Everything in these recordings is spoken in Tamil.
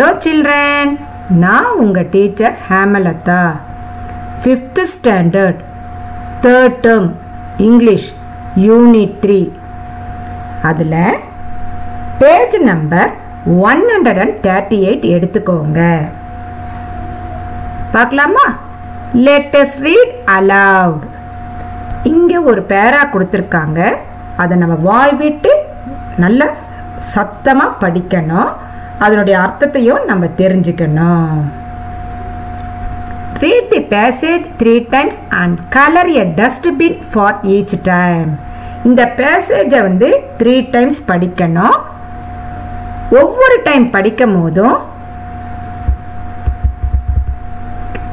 Hello children, நான் உங்க teacher Hemalatha 5th standard 3rd term English Unit 3 அதுல பேஜ் நம்பர் 138 எடுத்துக்கோங்க. பார்க்கலாமா? Let us read aloud. இங்க ஒரு பேரா கொடுத்திருக்காங்க. அதை நம்ம வாய் விட்டு நல்ல சத்தமா படிக்கணும். அதனுடைய அர்த்தத்தையும் நம்ம தெரிஞ்சுக்கணும். Read the passage 3 times and color a dustbin for each time. இந்த பேசேஜை 3 times படிக்கணும். ஒவ்வொரு டைம் படிக்கும் போதும்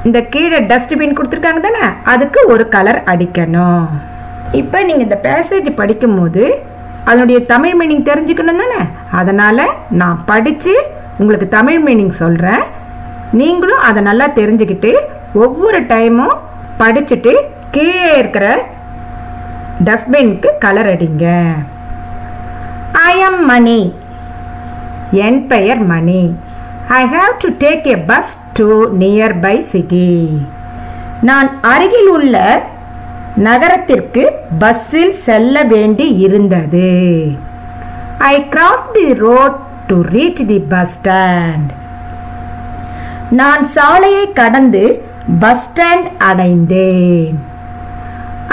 இந்த கீழே டஸ்ட்பின் கொடுத்துருக்காங்க தானே, அதுக்கு ஒரு கலர் அடிக்கணும். இப்போ நீங்க இந்த பேசேஜ் படிக்கும் போது அதனுடைய தமிழ் மீனிங் தெரிஞ்சுக்கணும் தானே, அதனால நான் படிச்சு உங்களுக்கு தமிழ் மீனிங் சொல்றேன். நீங்களும் அதை நல்லா தெரிஞ்சுக்கிட்டு ஒவ்வொரு டைமும் படிச்சுட்டு கீழே இருக்கிற டஸ்ட்பினுக்கு கலர் அடிங்க. I am மணி. என் பெயர் மணி. I have to take a bus to nearby city. நான் அருகில் உள்ள நகரத்திற்கு பஸ்ஸில் செல்ல வேண்டி இருந்தது. I crossed the road to reach the bus stand. நான் சாலையை கடந்து பஸ் ஸ்டாண்ட் அடைந்தேன்.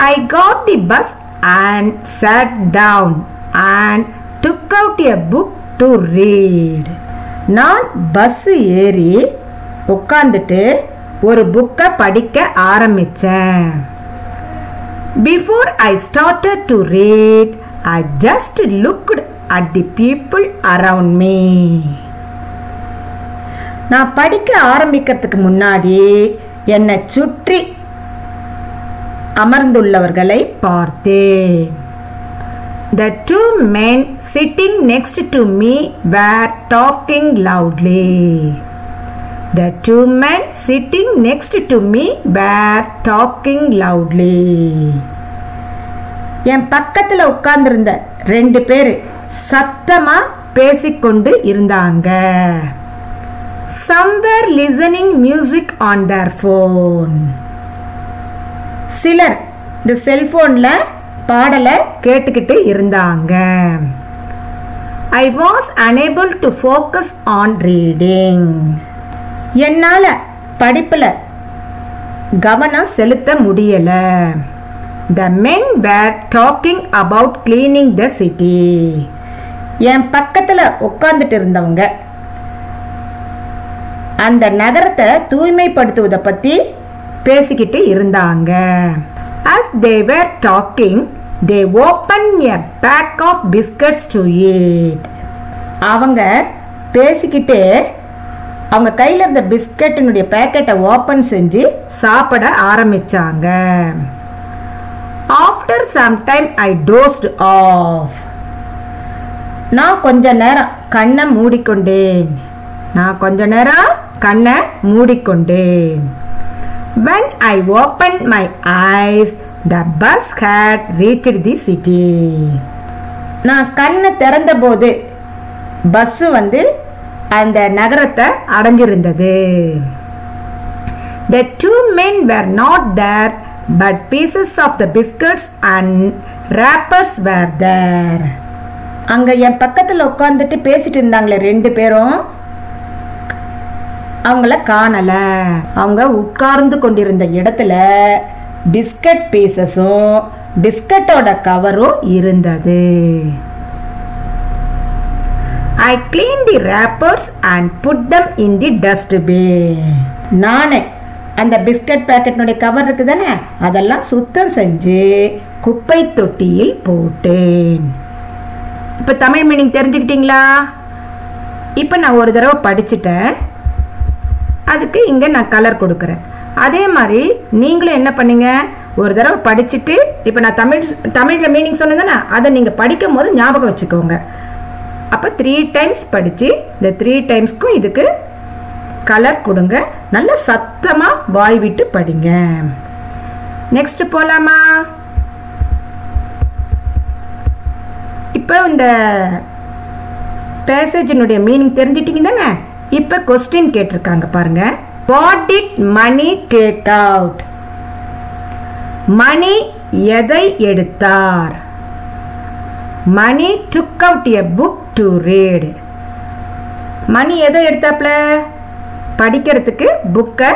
I got the bus and sat down and took out a book to read. நான் பஸ் ஏறி உட்கார்ந்துட்டு ஒரு புக்கை படிக்க ஆரம்பிச்சேன். Before I started to read, I just looked at the people around me. நான் படிக்க ஆரம்பிக்கிறதுக்கு முன்னாடி என்னை சுற்றி அமர்ந்துள்ளவர்களை பார்த்தேன். The 2 men sitting next to me were talking loudly. The 2 men sitting next to me were talking loudly. என் பக்கத்துல உட்கார்ந்திருந்த 2 பேர் சத்தமா பேசிக்கொண்டு இருந்தாங்க. Some were listening music on their phone. சிலர் இந்த செல்போன்ல பாடலை கேட்டுக்கிட்டு இருந்தாங்க. I was unable to focus on reading. என்னால படிப்புல கவனம் செலுத்த முடியல. The men were talking about cleaning the city. என் பக்கத்துல உட்கார்ந்துட்டு இருந்தவங்க அந்த நகரத்தை தூய்மைப்படுத்துவதை பத்தி பேசிக்கிட்டு இருந்தாங்க. As they were talking, they opened a pack of biscuits to eat. அவங்க பேசிக்கிட்டே அவங்க கையில இருந்த பிஸ்கட்டினுடைய பேக்கெட்டை ஓபன் செஞ்சு சாப்பிட ஆரம்பிச்சாங்க. After some time I dozed off. நான் கொஞ்ச நேரம் கண்ணை மூடிக்கொண்டேன். When I opened my eyes, the bus had reached the city. நான் கண்ணை திறந்த போது பஸ் அந்த நகரத்தை அடைஞ்சிருந்தது. The 2 men were not there, but pieces of the biscuits and wrappers were there. அங்க என் பக்கத்துல உட்கார்ந்துட்டு பேசிட்டு இருந்தாங்களே 2 பேரும், அவங்கள காணல. அவங்க உட்கார்ந்து கொண்டிருந்த இடத்துல பிஸ்கட் பீசஸும் பிஸ்கட்டோட கவரும் இருந்தது. I cleaned the wrappers and put them in the dustbin. நானே அந்த பிஸ்கட் பாக்கெட்னுடைய கவர் இருக்குதானே, அதெல்லாம் சுத்தம் செஞ்சு குப்பை தொட்டியில் போட்டேன். இப்ப தமிழ் மீனிங் தெரிஞ்சுக்கிட்டீங்களா? இப்ப நான் ஒரு தடவை படிச்சுட்டேன், அதுக்கு இங்க நான் கலர் கொடுக்கறேன். அதே மாதிரி நீங்களும் என்ன பண்ணீங்க, ஒரு தடவை படிச்சுட்டு இப்ப நான் தமிழ்ல மீனிங் சொன்னேன்னா அதை நீங்க படிக்கும் போது ஞாபகம் வச்சுக்கோங்க. அப்ப 3 times படிச்சு இந்த 3 timesக்கும் இதுக்கு கலர் கொடுங்க. நல்ல சத்தமா வாய் விட்டு படிங்க. நெக்ஸ்ட் போலாமா? இப்ப இந்த பேசேஜினுடைய மீனிங் தெரிஞ்சிட்டீங்க தானே, இப்ப கொஸ்டின் கேட்டிருக்காங்க பாருங்க. What did Mani take out? Mani எதை எடுத்தார்? மணி took out a book to read. மணி எதை எடுத்தாப்ல? படிக்கிறதுக்கு புக்கை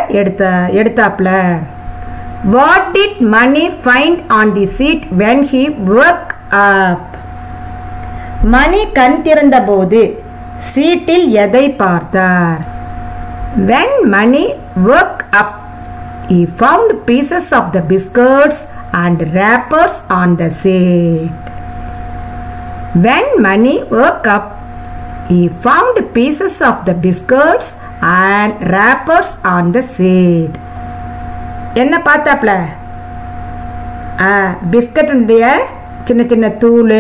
எடுத்தாப்ல. What did money find on the seat when he woke up? மணி கண் திறந்த போது சீட்டில் எதை பார்த்தார்? When money woke up, he found pieces of the biscuits and wrappers on the seat. When money woke up, he found pieces of the biscuits and wrappers on the seat. என்ன பார்த்தாப்ல? பிஸ்கட்டுடைய சின்ன சின்ன தூள்,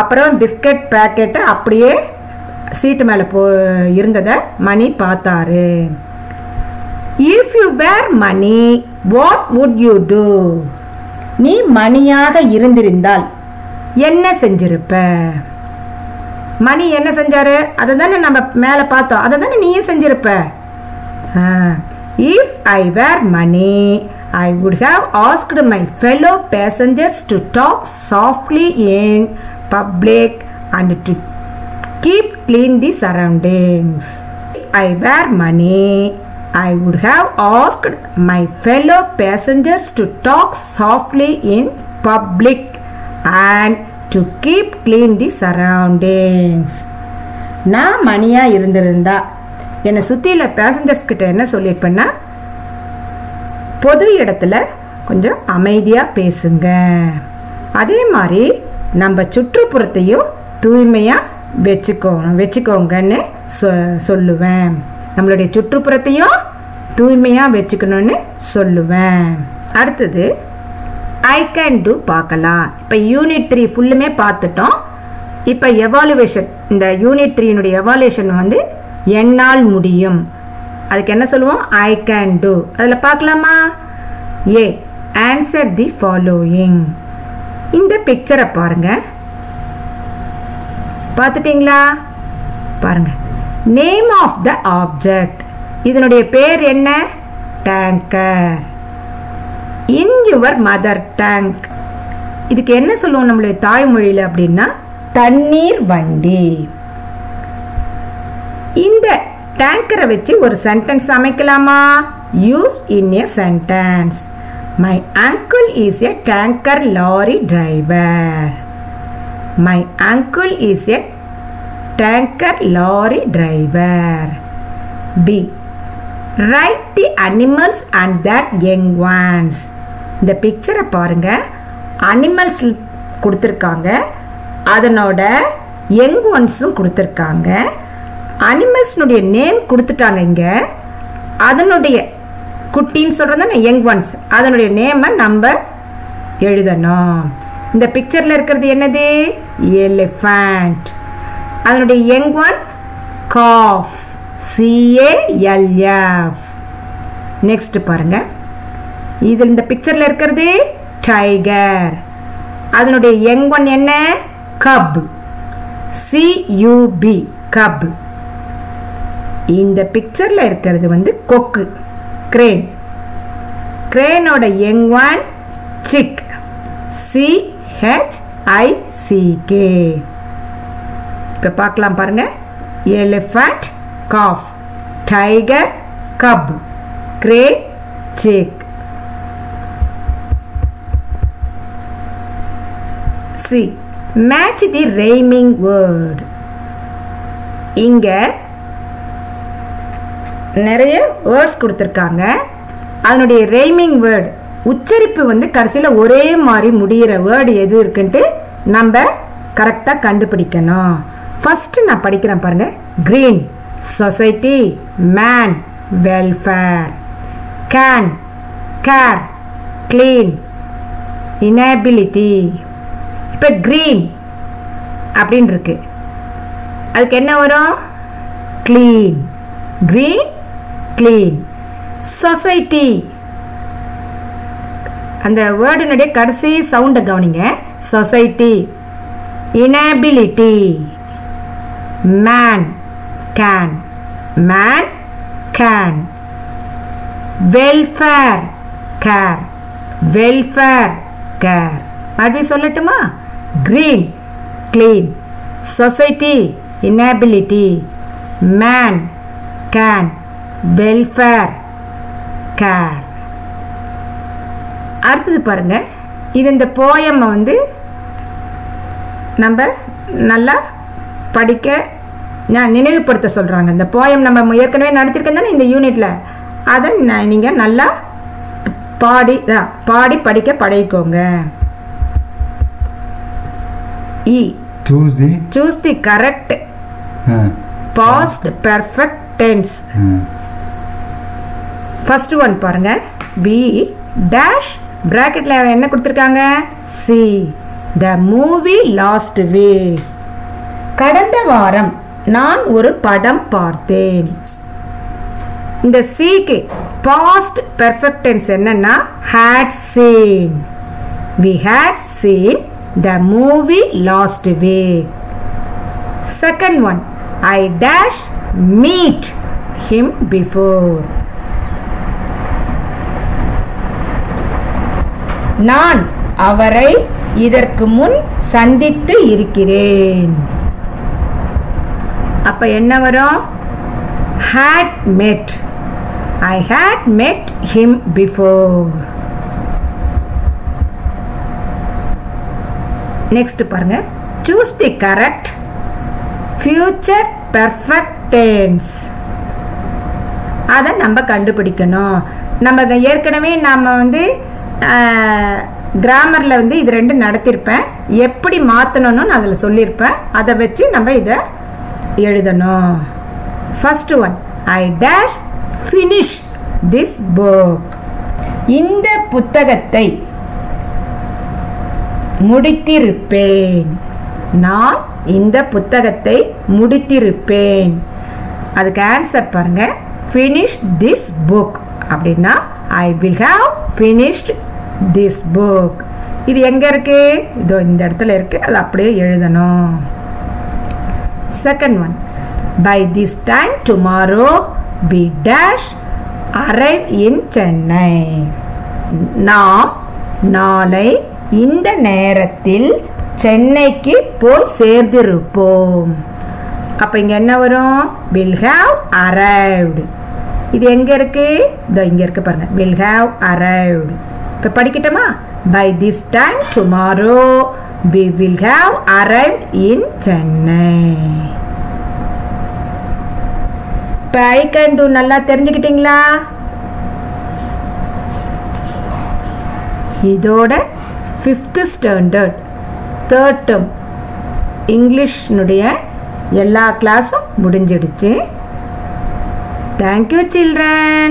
அப்புறம் பிஸ்கட் பேக்கெட்டு அப்படியே சீட்டு மேலே இருந்ததை மணி பார்த்தாரு. If you were money, what would you do? நீ மணியாக இருந்திருந்தால் என்ன செஞ்சிருப்ப? மணி என்ன செஞ்சாரு? அதை தானே நம்ம மேலே பார்த்தோம், அதை தானே நீயும் செஞ்சிருப்ப. If I were money, I would have asked my fellow passengers to talk softly in public and to keep clean the surroundings. If I were money, I would have asked my fellow passengers to talk softly in public and to keep clean the surroundings. நான் மணியா இருந்திருந்தா என்னை சுற்றியுள்ள பேசஞ்சர்ஸ் கிட்ட என்ன சொல்லியிருப்பேன்னா, பொது இடத்துல கொஞ்சம் அமைதியாக பேசுங்க, அதே மாதிரி நம்ம சுற்றுப்புறத்தையும் தூய்மையாக வச்சுக்கோங்கன்னு சொல்லுவேன். நம்மளுடைய சுற்றுப்புறத்தையும் தூய்மையாக வச்சுக்கணும்னு சொல்லுவேன். அடுத்தது ஐ கேன் டூ பார்க்கலாம். இப்போ யூனிட் 3 ஃபுல்லுமே பார்த்துட்டோம். இப்போ எவாலுவேஷன், இந்த யூனிட் 3 எவாலுவேஷன் வந்து என்னால் முடியும், அதுக்கு என்ன சொல்லுவோம்? I can do. அதில் பார்க்கலாமா? ஏ, ஆன்சர் தி ஃபாலோயிங். இந்த பிக்சரை பாருங்க, பார்த்துட்டீங்களா? பாருங்க, நேம் ஆஃப் த ஆப்ஜெக்ட், இதனுடைய பேர் என்ன? Tanker. In your mother tank, இதுக்கு என்ன சொல்லுவோம் நம்மளுடைய தாய்மொழியில் அப்படின்னா தண்ணீர் வண்டி. இந்த டேங்கரை வச்சு ஒரு சென்டென்ஸ் அமைக்கலாமா? Use in a sentence. My uncle is a tanker lorry driver. My uncle is a tanker lorry driver. B, write the animals and that young ones. இந்த பிக்சரை பாருங்க, அனிமல்ஸ் கொடுத்துருக்காங்க, அதனோட யங் ஒன்ஸும் கொடுத்துருக்காங்க. அனிமல்ஸ்னுடைய நேம் கொடுத்துட்டாங்க இங்க, அதனுடைய குட்டின்னு சொல்றது யங் ஒன்ஸ், அதனுடைய நேமை நம்ம எழுதணும். இந்த பிக்சர்ல இருக்கிறது என்னது? எலிஃபண்ட். அதனுடைய young one calf, CALF. Next பாருங்க, இது இந்த பிக்சர்ல இருக்கிறது டைகர், அதனுடைய யங் ஒன் என்ன? Cub, CUB, cub. இந்த பிக்சர்ல இருக்கிறது வந்து கொக்கு, கிரேன். கிரேனோட யங் ஒன் சிக், CHICK. இப்ப பார்க்கலாம் பாருங்க, elephant, calf, tiger, cub, crane, chick. C, match the rhyming word. இங்க நிறைய வேர்ட்ஸ் கொடுத்துருக்காங்க, அதனுடைய ரைமிங் வேர்டு உச்சரிப்பு வந்து கடைசியில் ஒரே மாதிரி முடிகிற வேர்டு எது இருக்குன்ட்டு நம்ம கரெக்டாக கண்டுபிடிக்கணும். ஃபர்ஸ்ட் நான் படிக்கிறேன் பாருங்க. Green, society, man, welfare. Can, care, clean, inability. இப்போ கிரீன் அப்படின்னு இருக்கு, அதுக்கு என்ன வரும்? கிளீன். Green, clean. சொசைட்டி, அந்த வேர்டுனுடைய கடைசி சவுண்டை கவனிங்க. Society. Inability, man, can. man can. Welfare care. Welfare care. மறுபடியும் சொல்லட்டுமா? green clean. Society inability. Man can. Welfare care. அடுத்தது பாருங்க, இது இந்த போயம் வந்து நம்ம நல்லா படிக்க நினைவுபடுத்த சொல்றாங்க. இந்த போயம் நம்ம ஏற்கனவே நடத்திருக்கோம் தானே இந்த யூனிட்ல, அதை நீங்க நல்லா பாடி படிக்க பழகிக்கோங்க. E. Choose the correct past perfect tense. First one பாருங்க, B dash bracketல என்ன கொடுத்திருக்காங்க? C. The movie last week. கடந்த வாரம் நான் ஒரு படம் பார்த்தேன். இந்த Cக்கு past perfect tense என்னன்னா had seen. We had seen the movie last week. Second one, I dash meet him before. நான் அவரை இதற்கு முன் சந்தித்து இருக்கிறேன். அப்ப என்ன வரும்? had met. I had met him before. Next பாருங்க, choose the correct future perfect tense. அதை நம்ம கண்டுபிடிக்கணும். நம்ம ஏற்கனவே நாம வந்து கிராமர்ல வந்து இது ரெண்டு நடத்திருப்பேன். எப்படி மாத்தணும்னு நான் அதில் சொல்லியிருப்பேன். அதை வச்சு நம்ம இதை எழுதணும். First one, I dash finish this book. இந்த புத்தகத்தை முடித்திருப்பேன். நான் இந்த புத்தகத்தை முடித்திருப்பேன். அதுக்கு ஆன்சர் பாருங்க, finish this book அப்படின்னா I will have finished this book. இது எங்க இருக்கு? இதோ இந்த இடத்துல இருக்கு. அது அப்படியே எழுதணும். Second one, by this time tomorrow we dash arrive in Chennai. நாம் நாளை இந்த நேரத்தில் சென்னைக்கு போய் சேர்ந்திருப்போம். அப்ப இங்க என்ன வரும்? will have arrived. இது எங்க இருக்கு? இதோ இங்க இருக்கு பாருங்க, will have arrived. இப்ப படிக்கட்டுமா? by this time tomorrow we will have arrived in Chennai. இப்ப I can do நல்லா தெரிஞ்சுக்கிட்டீங்களா? இதோட 5th standard 3rd term இங்கிலீஷ்னுடைய எல்லா கிளாஸும் முடிஞ்சிடுச்சு. Thank you children.